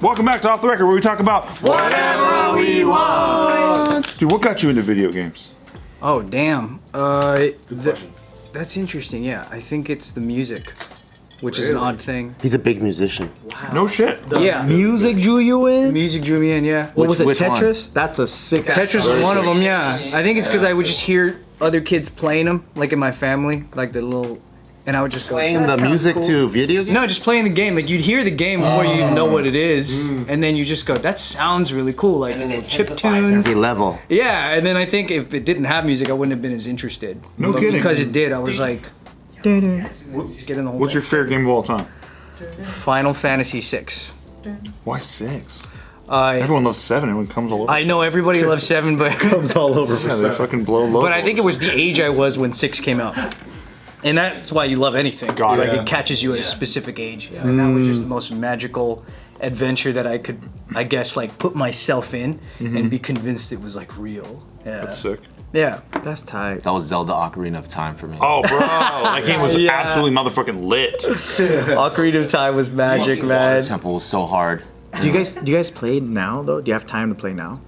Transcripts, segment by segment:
Welcome back to Off the Record, where we talk about whatever we want. Dude, what got you into video games? Oh, damn. Good question. That's interesting, yeah. I think it's the music, which is an odd thing. He's a big musician. Wow. No shit. Yeah. Music drew you in? Music drew me in, yeah. What was it, which Tetris? one? That's a sick Tetris is one of them, yeah. I think it's because I would just hear other kids playing them, like in my family, like the little, and I would just go, Playing the music to video games? No, just playing the game. Like you'd hear the game before you even know what it is, and then you just go, that sounds really cool, like little chip tunes. Every level. Yeah, and then I think if it didn't have music, I wouldn't have been as interested. No But kidding. Because it did, I was like, get in the whole What's your favorite game of all time? Final Fantasy VI. Why 6? Everyone loves 7. Everyone comes all over. I know everybody loves 7, but comes all over for Yeah, they fucking blow low. but I think it was the age I was when 6 came out. And that's why you love anything. Got Like it. it catches you at a specific age. And that was just the most magical adventure that I could, I guess, like put myself in and be convinced it was like real. Yeah. That's sick. Yeah. That's tight. That was Zelda Ocarina of Time for me. Oh, bro, that game was Yeah. absolutely motherfucking lit. Ocarina of Time was magic, man. Temple was so hard. Do you guys play now though? Do you have time to play now?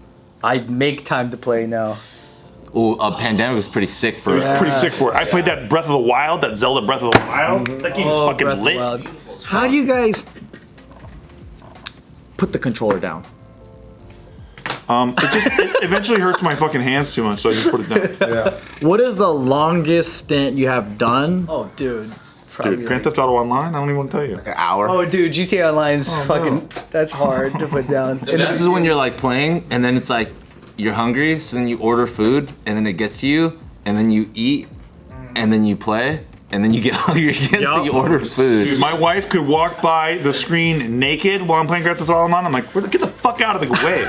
I make time to play now. Ooh, Pandemic was pretty sick for It was pretty sick for it. I played that Breath of the Wild, that Zelda Breath of the Wild. That game was fucking Breath of the lit. Wild. How do you guys put the controller down? It eventually hurts my fucking hands too much, so I just put it down. What is the longest stint you have done? Oh, dude. Probably Dude, Grand Theft Auto Online? I don't even want to tell you. An hour. Oh, dude, GTA Online's fucking. That's hard to put down. And this is when you're like playing, and then it's like you're hungry, so then you order food, and then it gets to you, and then you eat, and then you play, and then you get hungry again, so you order food. Dude, my wife could walk by the screen naked while I'm playing Grand Theft Auto Online. I'm like, get the fuck out of the way.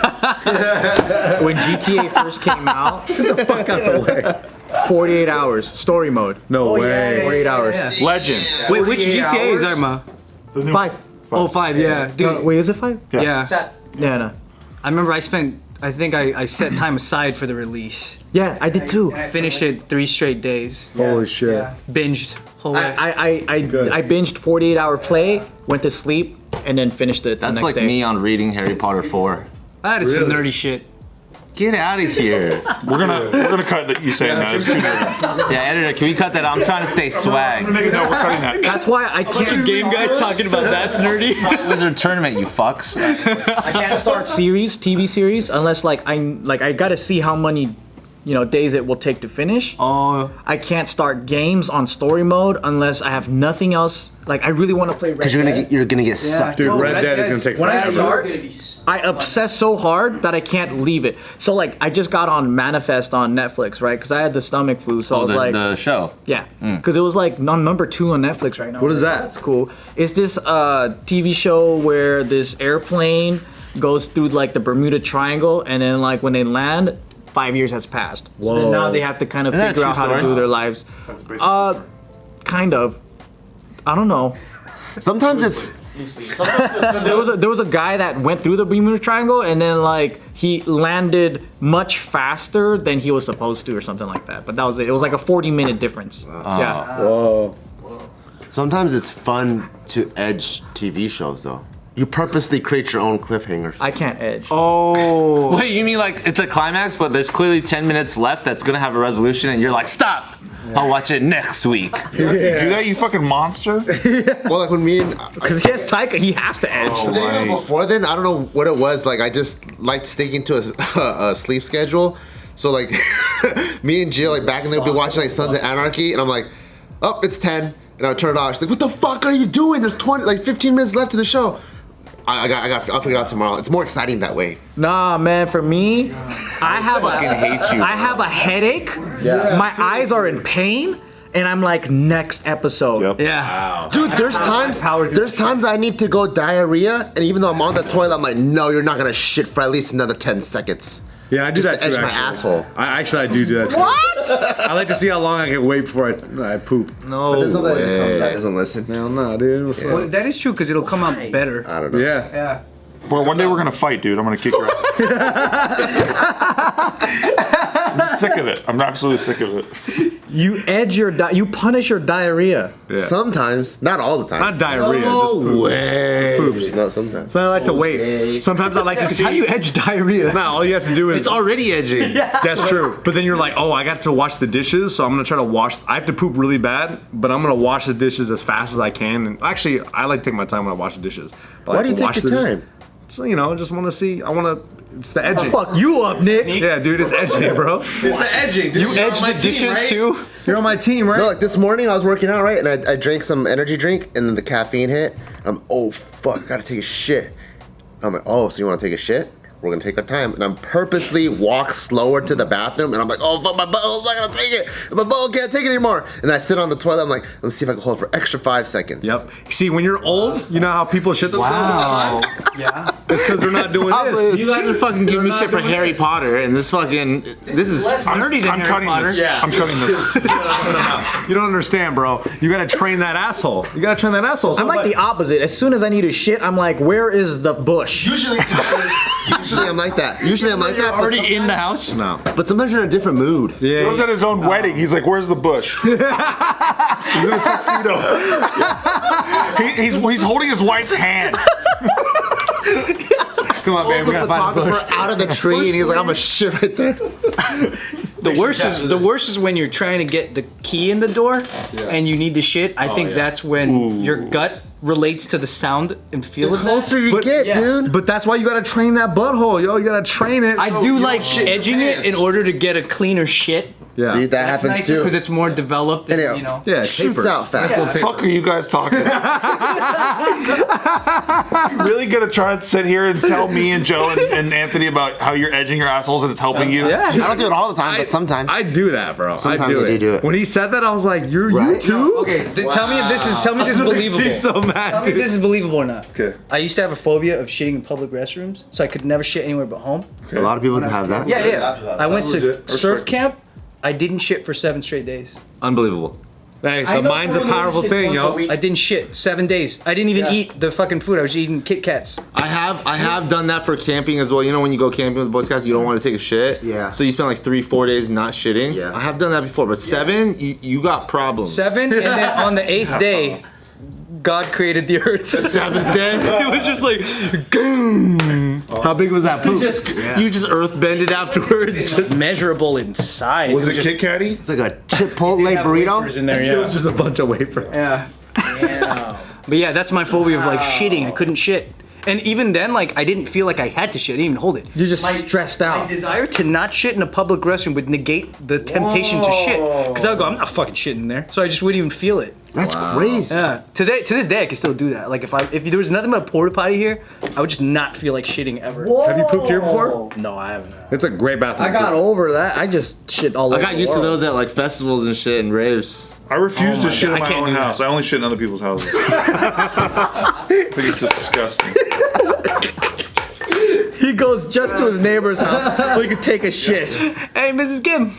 When GTA first came out, get the fuck out the way. 48 hours, story mode. No way. 48 hours. Legend. Wait, which GTA is that, Ma? The new- 5. Oh, 5, yeah. Dude, No, wait, is it 5? yeah. Yeah, no. I remember I think I set time aside for the release. Yeah, I did too. I finished it 3 straight days. Holy shit. Binged whole way. I binged 48-hour play, went to sleep, and then finished it the That's next like day. me on reading Harry Potter 4. That is some nerdy shit. Get out of here. We're gonna cut that you saying that. It's too nerdy. Yeah, editor, can we cut that? I'm trying to stay swag. Make a note, we're cutting that. That's why I can't. Game guys talking about that's nerdy. Wizard Tournament, you fucks. I can't start TV series, unless I gotta see how many, days it will take to finish. Oh, I can't start games on story mode unless I have nothing else. Like I really want to play Red Because Dead. you're gonna get sucked. Dude, Red Dead is gonna take When I forever. start, I obsess so hard that I can't leave it. So like I just got on Manifest on Netflix, right? Because I had the stomach flu, so I was like, the show. yeah, because it was like number 2 on Netflix right now. What is that? That's cool. It's this TV show where this airplane goes through like the Bermuda Triangle, and then like when they land, 5 years has passed. So then now they have to kind of Isn't that figure a out true how to story? do their lives. Kind of. I don't know. Sometimes it's There was a guy that went through the Bermuda Triangle, and then like he landed much faster than he was supposed to, or something like that. But that was it. It was like a 40-minute difference. Yeah. Whoa. sometimes it's fun to edge TV shows though. You purposely create your own cliffhangers. I can't edge. oh. Wait, you mean like it's a climax, but there's clearly 10 minutes left that's gonna have a resolution, and you're like, stop! I'll watch it next week. You do that, you fucking monster? Well, like when me and Because he has Taika, he has to edge. right. before then, I don't know what it was. Like I just liked sticking to a sleep schedule. So like me and Jill, like back in the day, would be watching like Sons of Anarchy, and I'm like, oh, it's 10, and I would turn it off. She's like, what the fuck are you doing? There's 15 minutes left to the show. I'll figure it out tomorrow. It's more exciting that way. Nah, man, for me, I have a headache. Yeah. My eyes are in pain, and I'm like, next episode. Yep. Yeah. Dude, there's times I need to go diarrhea, and even though I'm on the toilet, I'm like, no, you're not gonna shit for at least another 10 seconds. Yeah, I do Just that to too. edge my Actually. asshole. I do that too. What? I like to see how long I can wait before I poop. No That doesn't listen. Hell no, dude. What's Well, up? that is true because it'll come out better. I don't know. Yeah. Yeah. Well, one day we're gonna fight, dude. I'm gonna kick your ass. I'm sick of it. I'm absolutely sick of it. You you punish your diarrhea. Yeah. Sometimes, not all the time. Not diarrhea. No way. Poops. No, sometimes. So I like to wait. Sometimes I like to see. How do you edge diarrhea? Nah, all you have to do is. It's already edging. That's true. But then you're like, oh, I got to wash the dishes, so I'm gonna try to wash. I have to poop really bad, but I'm gonna wash the dishes as fast as I can. And actually, I like to take my time when I wash the dishes. But I Why like do you to take wash your the dishes. time? So, you know, just want to see. I want to. It's the edging. Fuck you up, Nick. Yeah, dude, it's edging, bro. It's the edging. You edge the dishes too? You're on my team, right? No, like this morning I was working out, right? And I drank some energy drink, and then the caffeine hit. I'm, oh, fuck, gotta take a shit. I'm like, oh, so you wanna take a shit? We're gonna take our time. And I'm purposely walk slower to the bathroom, and I'm like, oh, fuck, my butthole's not gonna take it. My butthole can't take it anymore. And I sit on the toilet, I'm like, let's see if I can hold it for extra 5 seconds. Yep. See, when you're old, you know how people shit themselves all the time? Yeah. It's because they're not doing this. You guys are fucking giving me shit for Harry Potter, and this is Less nerdy than I'm Harry cutting Potter. this. Yeah. I'm cutting this. You don't understand, bro. You gotta train that asshole. You gotta train that asshole. So I'm like the opposite. As soon as I need a shit, I'm like, where is the bush? Usually I'm like that. Usually I'm like that. But, Already in the house? No. but sometimes you're in a different mood. Yeah. He was at his own wedding. He's like, "Where's the bush?" He's in a tuxedo. He's holding his wife's hand. Come on, man. Pulls We the gotta find a bush. photographer out of the tree, and he's like, I'm a shit right there. The worst is when you're trying to get the key in the door and you need to shit. I think that's when your gut relates to the sound and feel The of closer that. you get, dude. But that's why you gotta train that butthole, yo. You gotta train it. I do like edging it in order to get a cleaner shit. Yeah. See, that happens Nicer because too. it's more developed and, And it you know. Yeah, shoots tapers. out fast. What the fuck are you guys talking about? You really gonna try and sit here and tell me and Joe and Anthony about how you're edging your assholes and it's helping you? Yeah. I don't do it all the time, but sometimes. I do that, bro. Sometimes I do I do it. When he said that, I was like, you Right. too? Okay, tell me if this is believable. He's so Tell mad, me if dude. this is believable or not. Okay. I used to have a phobia of shitting in public restrooms, so I could never shit anywhere but home. A lot of people have that. Yeah. I went to legit. surf Respect. camp. I didn't shit for 7 straight days. unbelievable. Hey, I the know mind's a someone who powerful shits thing, once a yo. week. I didn't shit 7 days. I didn't even eat the fucking food. I was eating Kit Kats. I have done that for camping as well. You know when you go camping with the Boy Scouts, you don't want to take a shit. Yeah. So you spend like 3-4 days not shitting. Yeah. I have done that before, but 7, you got problems. 7, and then on the 8th day, God created the earth. 7th day. It was just like, How big was that poop? You just earth bended afterwards. Just measurable in size. Was it just Kit Katty? It's like a Chipotle have burrito. wafers in there, It was yeah. just a bunch of wafers. Yeah. But yeah, that's my phobia of like shitting. I couldn't shit. And even then, like, I didn't feel like I had to shit. I didn't even hold it. You're just stressed My out. desire to not shit in a public restroom would negate the temptation to shit. Because I would go, I'm not fucking shitting there. So I just wouldn't even feel it. That's crazy. Yeah. To this day, I can still do that. Like, if there was nothing but a porta potty here, I would just not feel like shitting ever. Have you pooped here before? No, I haven't. It's a great bathroom. I got over that. I just shit all over. I got used the to world. those at like festivals and shit and raves. I refuse to shit in I my can't own do that. house. I only shit in other people's houses. I think it's disgusting. He goes just to his neighbor's house so he could take a shit. Hey, Mrs. Kim.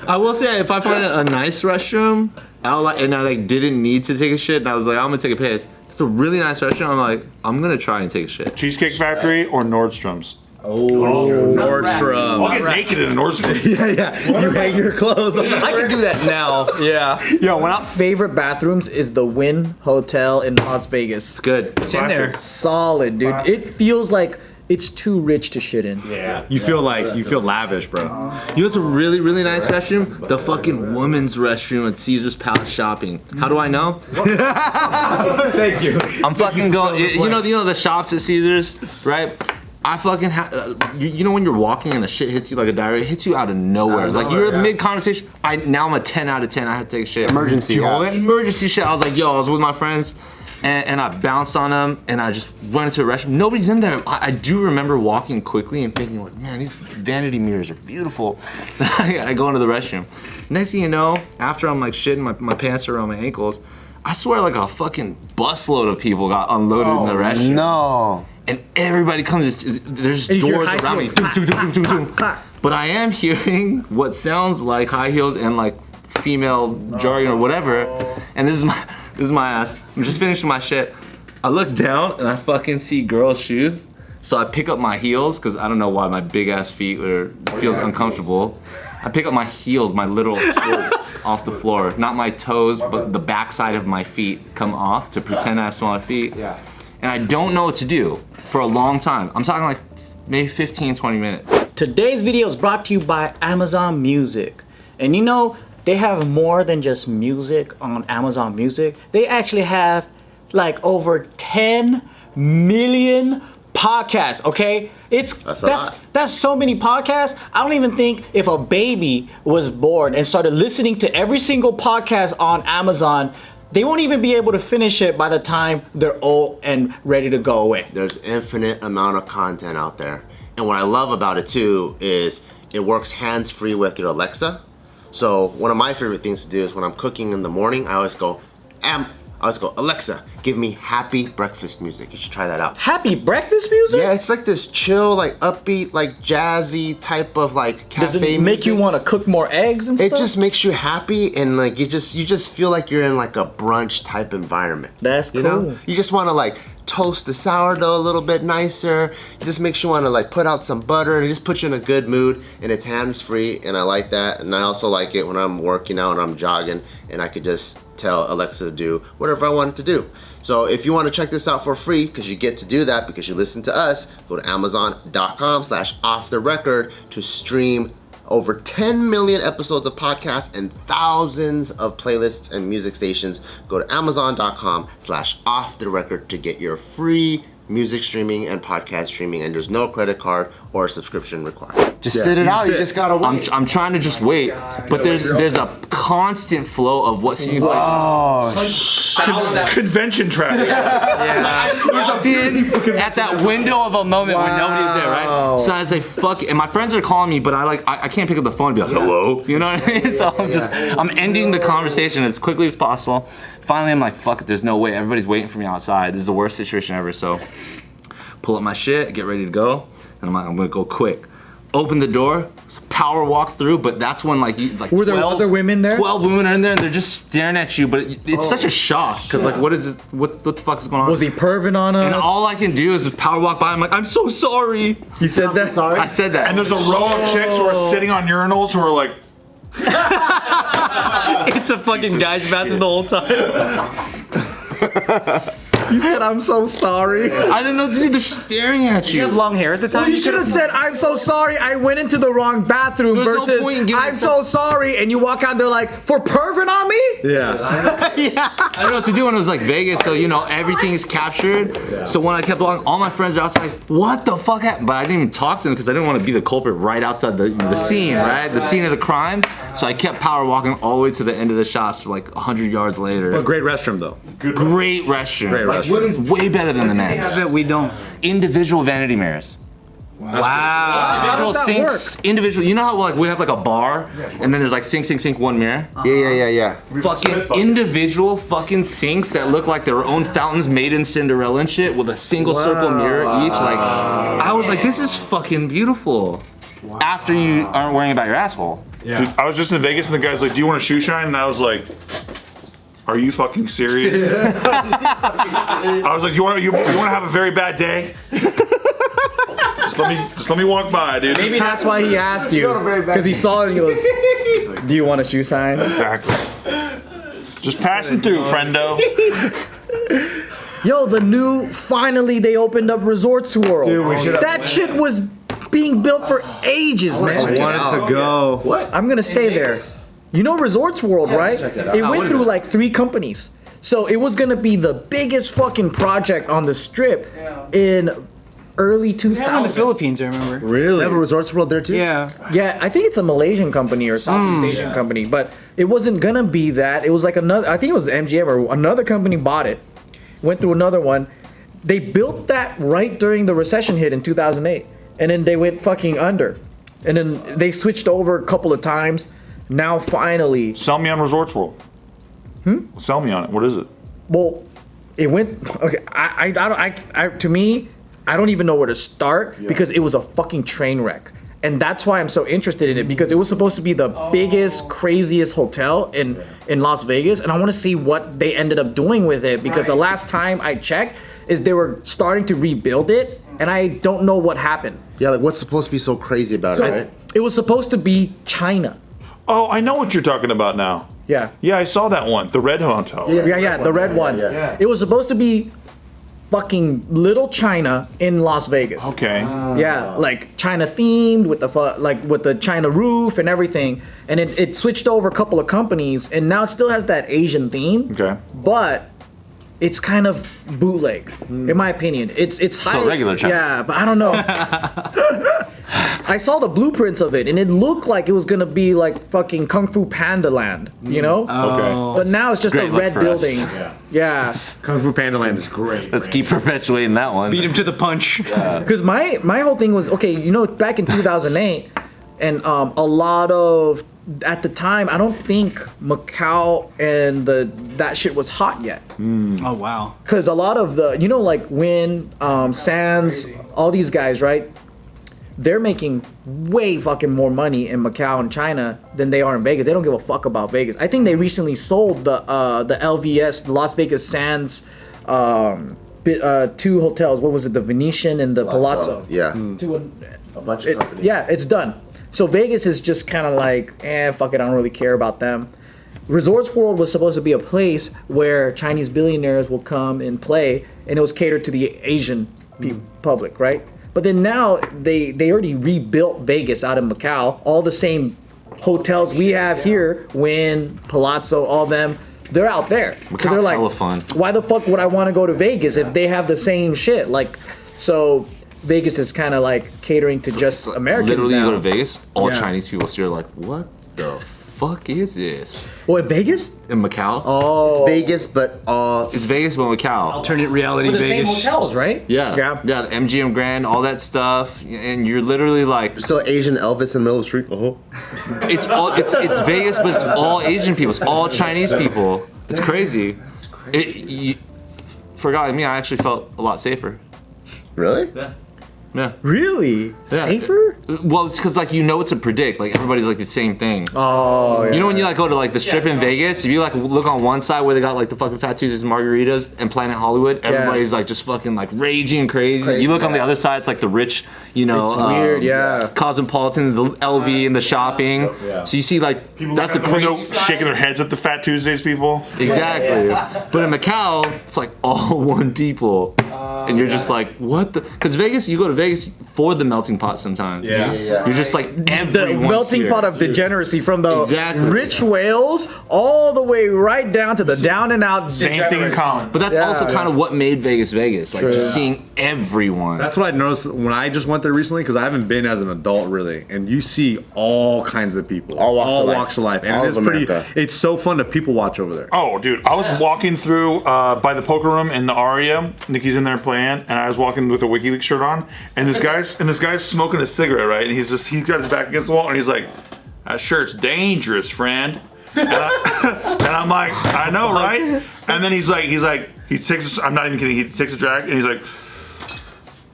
I will say if I find a nice restroom, and I like didn't need to take a shit, and I was like, I'm gonna take a piss. It's a really nice restaurant. I'm like, I'm gonna try and take a shit. Cheesecake Factory or Nordstrom's? Nordstrom. I'll get naked in a Nordstrom. Yeah. You hang your clothes on I can do that now. Yeah. Yo, when I Favorite bathrooms is the Wynn Hotel in Las Vegas. It's good. It's in there. Solid, dude. It feels like it's too rich to shit in. you feel lavish, bro. You know what's a really, really nice restroom? The fucking women's restroom at Caesar's Palace Shopping. How do I know? Thank you. I'm fucking going. You know the shops at Caesar's, right? I fucking you know when you're walking and a shit hits you like a diarrhea, it hits you out of nowhere. Like you're mid conversation. Now I'm a 10 out of 10. I have to take a shit. Emergency. Did you hold it? Emergency shit. I was like, yo, I was with my friends. And I bounced on them, and I just went into a restroom. Nobody's in there. I do remember walking quickly and thinking, like, man, these vanity mirrors are beautiful. I go into the restroom. Next thing you know, after I'm like shitting, my pants are around my ankles. I swear, like a fucking busload of people got unloaded in the restroom. No. And everybody comes. There's And you hear doors high around me. heels. Doom, doom, doom, doom, doom. But I am hearing what sounds like high heels and like female jargon or whatever. And this is my ass. I'm just finishing my shit. I look down and I fucking see girls' shoes. So I pick up my heels because I don't know why my big ass feet feels uncomfortable. I pick up my heels, my little heels off the floor. Not my toes, but the backside of my feet come off to pretend I have smaller feet. Yeah. And I don't know what to do for a long time. I'm talking like maybe 15, 20 minutes. Today's video is brought to you by Amazon Music. And you know, they have more than just music on Amazon Music. They actually have like over 10 million podcasts, okay? That's so many podcasts. I don't even think if a baby was born and started listening to every single podcast on Amazon, they won't even be able to finish it by the time they're old and ready to go away. There's infinite amount of content out there. And what I love about it too is it works hands-free with your Alexa. So one of my favorite things to do is when I'm cooking in the morning, I always go, Alexa, give me happy breakfast music. You should try that out. Happy breakfast music? Yeah, it's like this chill, like upbeat, like jazzy type of like cafe music. Does it make you want to cook more eggs and stuff? It just makes you happy and like you just feel like you're in like a brunch type environment. That's cool. You know? You just want to like toast the sourdough a little bit nicer. It just makes you want to like put out some butter and it just puts you in a good mood, and it's hands-free, and I like that. And I also like it when I'm working out and I'm jogging and I could just tell Alexa to do whatever I want it to do. So if you want to check this out for free, because you get to do that because you listen to us, go to amazon.com/offtherecord to stream over 10 million episodes of podcasts and thousands of playlists and music stations. Go to amazon.com/offtherecord to get your free music streaming and podcast streaming, and there's no credit card or subscription required. Just sit it out. You just gotta wait. I'm trying to just wait, but there's a constant flow of what seems like Convention traffic. walked in at that window of a moment when nobody's there, right? So I was like, fuck it. And my friends are calling me, but I can't pick up the phone and be like, hello? You know what I mean? So I'm ending the conversation as quickly as possible. Finally, I'm like, fuck it, there's no way. Everybody's waiting for me outside. This is the worst situation ever. So pull up my shit, get ready to go. And I'm like, I'm gonna go quick. Open the door, power walk through, but that's when like were there other women there? 12 women are in there and they're just staring at you, but it's such a shock because like what is this? What the fuck is going on? Was he perving on us? And all I can do is just power walk by. I'm like, I'm so sorry. You said that? Sorry? I said that. And there's a row of chicks who are sitting on urinals who are like, It's a fucking guy's bathroom the whole time. You said, I'm so sorry. I didn't know, dude. They're staring at You have long hair at the time? Well, you should have said, I'm so sorry, I went into the wrong bathroom There's no versus, point in giving I'm so sorry, and you walk out there like, for perving on me? Yeah. I don't know what to do, and it was like Vegas, so you know everything is captured. So when I kept walking, all my friends are outside. What the fuck happened? But I didn't even talk to them because I didn't want to be the culprit right outside the scene, right? The scene of the crime. So I kept power walking all the way to the end of the shops, like 100 yards later. But great restroom though. Great restroom. Great Like restroom. women's way better than the men's. That we don't. Individual vanity mirrors. Wow. Individual does that sinks. Individual. You know how like we have like a bar, and then there's like sink, one mirror. Yeah. Fucking individual fucking sinks that look like their own fountains made in Cinderella and shit with a single circle mirror each. Like, I was like, this is fucking beautiful. After you aren't worrying about your asshole. Dude, I was just in Vegas and the guy's like, do you want a shoe shine? And I was like, are you fucking serious? I was like, you want to have a very bad day? just let me walk by, dude. Maybe that's why he asked you. Because he saw it and he goes, do you want a shoe sign? Exactly. Just passing through, friendo. Yo, finally they opened up Resorts World. Dude, that shit was being built for ages, man. I wanted to go. What? I'm gonna stay there. You know Resorts World, right? It What went is through it? like 3 companies. So it was gonna be the biggest fucking project on the strip in early Yeah, in the 2000s. Philippines, I remember. Really? They have a Resorts World there too? Yeah. Yeah, I think it's a Malaysian company or Southeast Asian company, but it wasn't gonna be that. It was like another, I think it was MGM or another company bought it, went through another one. They built that right during the recession hit in 2008, and then they went fucking under. And then they switched over a couple of times. Now finally, Sell me on Resorts World. Sell me on it. What is it? well, it went. Okay, to me, I don't even know where to start because it was a fucking train wreck. and that's why I'm so interested in it, because it was supposed to be the biggest, craziest hotel in Las Vegas, and I want to see what they ended up doing with it, because the last time I checked is they were starting to rebuild it, and I don't know what happened. Yeah, like what's supposed to be so crazy about it, right? It was supposed to be China. Oh, I know what you're talking about now. Yeah. Yeah, I saw that one. The Red Hotel. Yeah, the red one. Yeah. It was supposed to be fucking Little China in Las Vegas. Okay. Yeah, like China themed with with the China roof and everything. And it switched over a couple of companies, and now it still has that Asian theme. Okay. But it's kind of bootleg, in my opinion. It's highly, regular China. Yeah, but I don't know. I saw the blueprints of it, and it looked like it was gonna be like fucking Kung Fu Panda Land, you know? Okay. But now it's just a great look red for us. building. Yeah. Kung Fu Panda Land is great. Let's keep perpetuating that one. Beat him to the punch. Because my whole thing was, okay, you know, back in 2008, and a lot of, at the time, I don't think Macau and that shit was hot yet. Oh wow. Because a lot of the, you know, like Win, Sands, all these guys, right? They're making way fucking more money in Macau and China than they are in Vegas. They don't give a fuck about Vegas. I think they recently sold the LVS, the Las Vegas Sands, 2 hotels. What was it? The Venetian and the Palazzo. Yeah. To A bunch of companies. yeah, it's done. So Vegas is just kind of like, fuck it, I don't really care about them. Resorts World was supposed to be a place where Chinese billionaires will come and play, and it was catered to the Asian public, right? But then now they already rebuilt Vegas out of Macau. All the same hotels we have here, Wynn, Palazzo, all them, they're out there. Macau's they're like, hella fun. why the fuck would I want to go to Vegas if they have the same shit? Like, so Vegas is kind of like catering to just Americans Literally, now. you go to Vegas, all Yeah. Chinese people see are like, what the fuck is this? Well, in Vegas? In Macau? Oh, It's Vegas, but It's Vegas, but Macau. Alternate reality the Vegas. same hotels, right? Yeah. Yeah. Yeah, the MGM Grand, all that stuff. And you're literally like, still Asian Elvis in the middle of the street. it's Vegas, but it's all Asian people. It's all Chinese people. It's crazy. For a guy like me, I actually felt a lot safer. Really? Yeah. Really? Safer? Well, it's because like you know what to predict. Like everybody's like the same thing. Oh, yeah. You know when you like go to like the strip in Vegas, if you like look on one side where they got like the fucking Fat Tuesdays and margaritas and Planet Hollywood, everybody's like just fucking like raging crazy. You look on the other side, it's like the rich, you know, It's weird, yeah. Cosmopolitan, the LV and the shopping. So you see like that's the People crazy shaking their heads at the Fat Tuesdays people. Exactly. But in Macau, it's like all one people. And you're just like, what the? Because Vegas, you go to Vegas for the melting pot sometimes. Yeah. You're just like The everyone's melting here. pot of degeneracy from the Exactly. rich whales all the way right down to the down and out. Same thing in common. But that's also kind of what made Vegas Vegas. Like just seeing everyone. That's what I noticed when I just went there recently, because I haven't been as an adult really, and you see all kinds of people, All walks of life. and All it's of pretty. America. It's so fun to people watch over there. Oh, dude, I was walking through by the poker room in the Aria. Nikki's in there playing, and I was walking with a WikiLeaks shirt on, and this guy's smoking a cigarette, right? And he's got his back against the wall, and he's like, "That shirt's dangerous, friend." And, I'm like, "I know, right?" And then he takes. I'm not even kidding. He takes a drag, and he's like,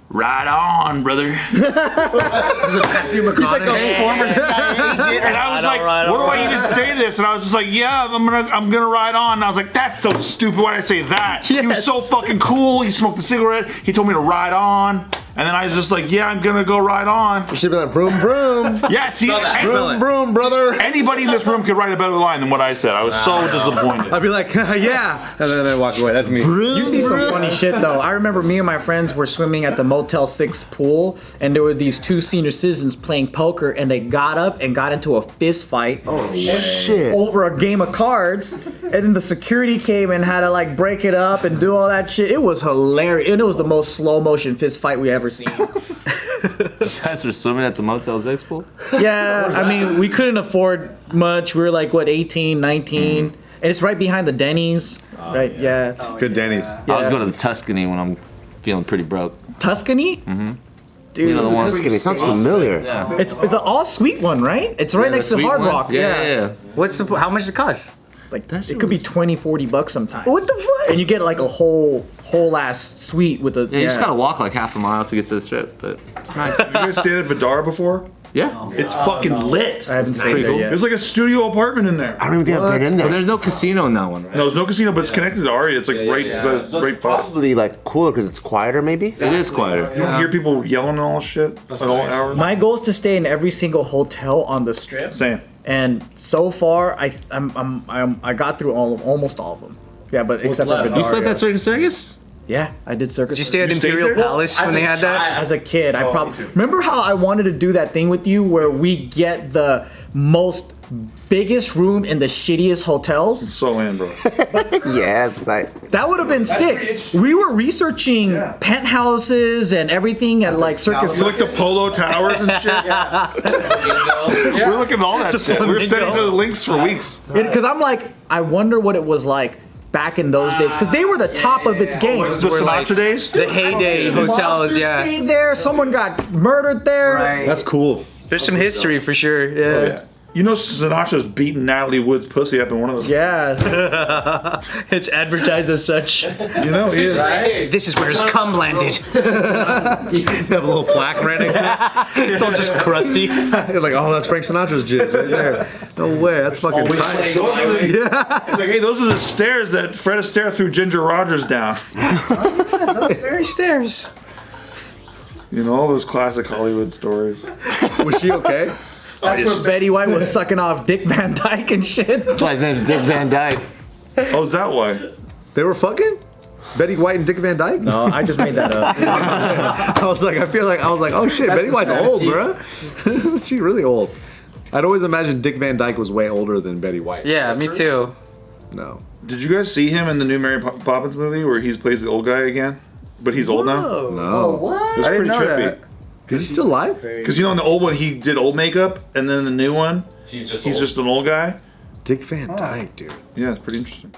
"Right on, brother." He's like a former And I was like, what do I even say to this? And I was just like, yeah, I'm gonna ride on. And I was like, that's so stupid. Why did I say that? He was so fucking cool. He smoked a cigarette. He told me to ride on. And then I was just like, yeah, I'm gonna go ride on. You should be like, vroom, vroom. Yeah, see, Vroom, vroom, brother. anybody in this room could write a better line than what I said. I was so disappointed. I'd be like, yeah, and then I walk away. That's me. You see some funny shit though. I remember me and my friends were swimming at the Motel 6 pool, and there were these 2 senior citizens playing poker, and they got up and got into a fist fight Shit. over a game of cards, and then the security came and had to like break it up and do all that shit. It was hilarious, and it was the most slow motion fist fight we ever seen. You guys were swimming at the Motel 6 pool? Yeah, I mean, we couldn't afford much. We were like, what, 18, 19? And it's right behind the Denny's, right? Yeah. Good Denny's. I was going to the Tuscany when I'm feeling pretty broke. Tuscany? Mm-hmm. Dude, You know the one? Tuscany sounds familiar. Yeah. it's an all sweet one, right? It's right next to Sweet Hard one? Rock. Yeah. How much does it cost? Like, it could be 20, 40 bucks sometimes. What the fuck? And you get like a whole ass suite with a. Yeah, you just gotta walk like half a mile to get to the strip, but it's nice. Did you guys stay at Vidara before? Yeah. It's fucking lit. I haven't stayed there yet. There's like a studio apartment in there. I don't even think I've been in But there. there's no casino in that one, right? No, there's no casino, but it's connected to Aria. It's like right So right it's by. probably like cooler because it's quieter, maybe. It is quieter. You don't hear people yelling and all shit at all hours. My goal is to stay in every single hotel on the strip. Same. And so far, I got through almost all of them. Yeah, but except for Vidar. You slept at Circus Circus? Yeah, I did Circus. Did you stay at You stayed Imperial there? Palace when they had that? As a kid, I probably me too. remember how I wanted to do that thing with you where we get the most biggest room in the shittiest hotels. So in, bro. Yeah, it's like That would have been sick. We were researching penthouses and everything at like Circus. You like the Polo Towers and shit? We're looking at all that shit. We were sending each other links for weeks. Because I'm like, I wonder what it was like back in those days. Because they were the top of its game. The Sinatra days? The heyday hotels, Monsters yeah. stayed there. Someone got murdered there. Right. That's cool. There's some history for sure. Yeah. You know Sinatra's beating Natalie Wood's pussy up in one of those. Yeah. It's advertised as such. You know, he is. This is where his cum landed. You have a little plaque right next to It's all just crusty. it. You're like, oh, that's Frank Sinatra's jizz right there. No way, that's fucking tight. It's like, hey, those are the stairs that Fred Astaire threw Ginger Rogers down. Very stairs. You know, all those classic Hollywood stories. Was she okay? That's where Betty White was sucking off Dick Van Dyke and shit. That's why his name's Dick Van Dyke. Oh, is that why? They were fucking? Betty White and Dick Van Dyke? No, I just made that up. I was like, oh shit, Betty White's old, bro. She's really old. I'd always imagined Dick Van Dyke was way older than Betty White. Yeah, me too. No. Did you guys see him in the new Mary Poppins movie where he plays the old guy again? But he's old now? No. It was I didn't pretty know trippy. that. Is he still alive? Because you know in the old one he did old makeup, and then in the new one he's just an old guy. Dick Van Dyke, dude. Yeah, it's pretty interesting.